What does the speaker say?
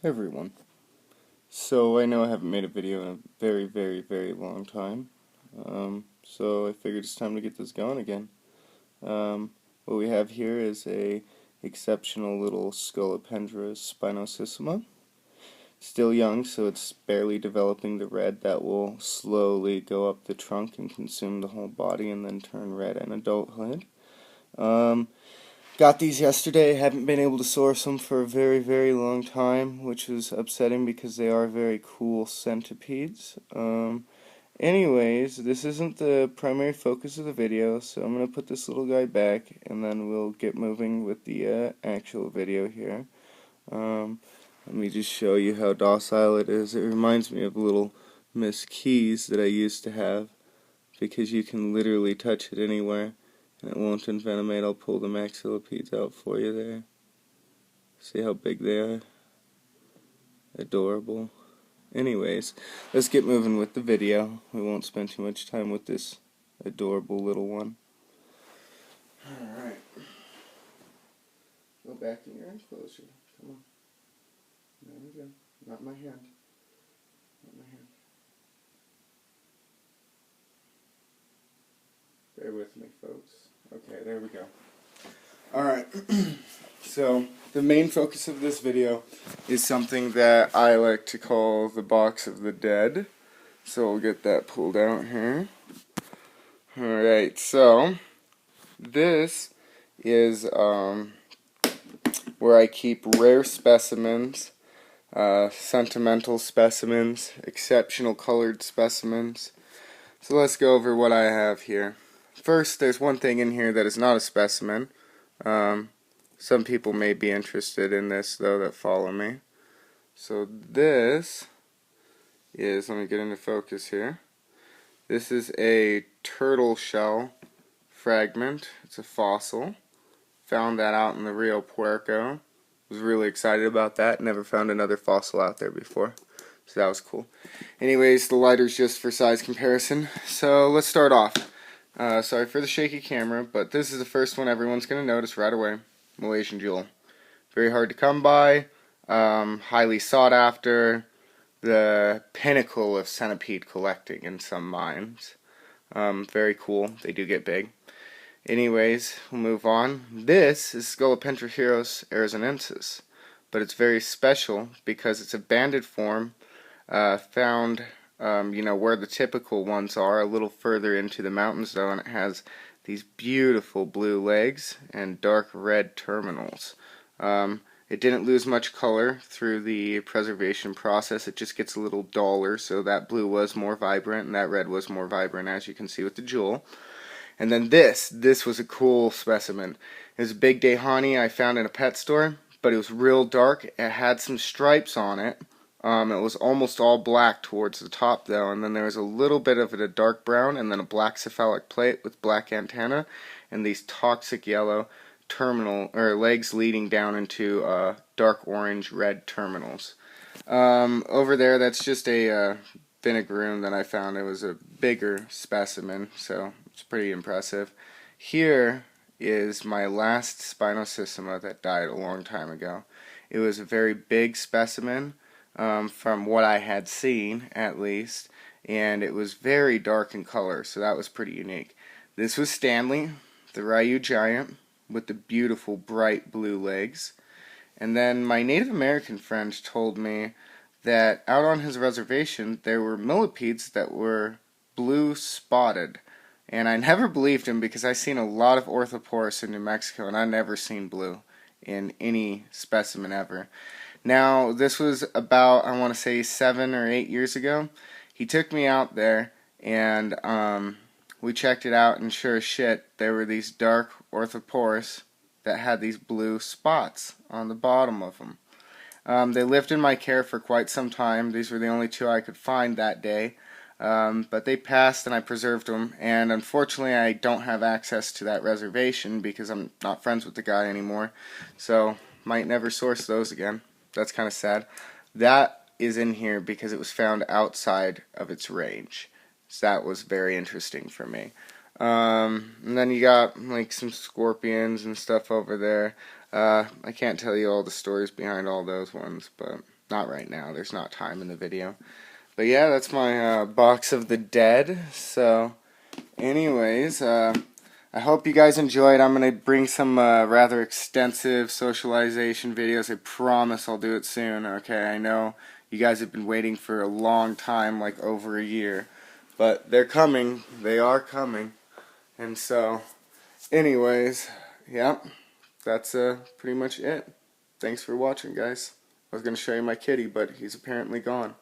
Hey everyone. So I know I haven't made a video in a very long time. So I figured it's time to get this going again. What we have here is a exceptional little Scolopendra spinosissima. Still young, so it's barely developing the red that will slowly go up the trunk and consume the whole body and then turn red in adulthood. Um, Got these yesterday. Haven't been able to source them for a very long time, which is upsetting because they are very cool centipedes. Anyways, this isn't the primary focus of the video, so I'm going to put this little guy back and then we'll get moving with the actual video here. Let me just show you how docile it is. It reminds me of little Miss Keys that I used to have because you can literally touch it anywhere. And it won't envenomate. I'll pull the maxillopedes out for you there. See how big they are? Adorable. Anyways, let's get moving with the video. We won't spend too much time with this adorable little one. Alright. Go back in your enclosure. Come on. There we go. Not my hand. Not my hand. Bear with me, folks. Okay, there we go. Alright, so the main focus of this video is something that I like to call the box of the dead. So we'll get that pulled out here. Alright, so this is where I keep rare specimens, sentimental specimens, exceptional colored specimens. So let's go over what I have here. First, there's one thing in here that is not a specimen. Some people may be interested in this, though, that follow me. So this is, let me get into focus here. This is a turtle shell fragment. It's a fossil. Found that out in the Rio Puerco. Was really excited about that. Never found another fossil out there before. So that was cool. Anyways, the lighter's just for size comparison. So let's start off. Sorry for the shaky camera, but this is the first one everyone's going to notice right away. Malaysian Jewel. Very hard to come by, highly sought after, the pinnacle of centipede collecting in some minds. Very cool. They do get big. Anyways, we'll move on. This is Scolonomicon arizonensis, but it's very special because it's a banded form found where the typical ones are, a little further into the mountains though, and it has these beautiful blue legs and dark red terminals. It didn't lose much color through the preservation process. It just gets a little duller, so that blue was more vibrant and that red was more vibrant, as you can see with the jewel. And then this was a cool specimen. It was a big Dehani I found in a pet store, but it was real dark. It had some stripes on it. It was almost all black towards the top though, and then there was a little bit of it a dark brown, and then a black cephalic plate with black antenna, and these toxic yellow terminal or legs leading down into dark orange red terminals. Over there, that's just a vinegaroon that I found. It was a bigger specimen, so it's pretty impressive. Here is my last spinosissima that died a long time ago. It was a very big specimen. From what I had seen, at least, and it was very dark in color, so that was pretty unique. This was Stanley, the Ryu giant, with the beautiful bright blue legs. And then my Native American friend told me that out on his reservation there were millipedes that were blue spotted. And I never believed him because I've seen a lot of orthoporus in New Mexico, and I've never seen blue in any specimen ever. Now, this was about, I want to say, 7 or 8 years ago. He took me out there, and we checked it out, and sure as shit, there were these dark orthoporus that had these blue spots on the bottom of them. They lived in my care for quite some time. These were the only two I could find that day. But they passed, and I preserved them, and unfortunately I don't have access to that reservation because I'm not friends with the guy anymore, so might never source those again. That's kind of sad. That is in here because it was found outside of its range. So that was very interesting for me. And then you got like some scorpions and stuff over there. I can't tell you all the stories behind all those ones, but Not right now, there's not time in the video. But yeah, that's my box of the dead. So anyways, I hope you guys enjoyed. I'm going to bring some rather extensive socialization videos. I promise I'll do it soon, okay? I know you guys have been waiting for a long time, like over a year. But they're coming. They are coming. And so, anyways, yeah, that's pretty much it. Thanks for watching, guys. I was going to show you my kitty, but he's apparently gone.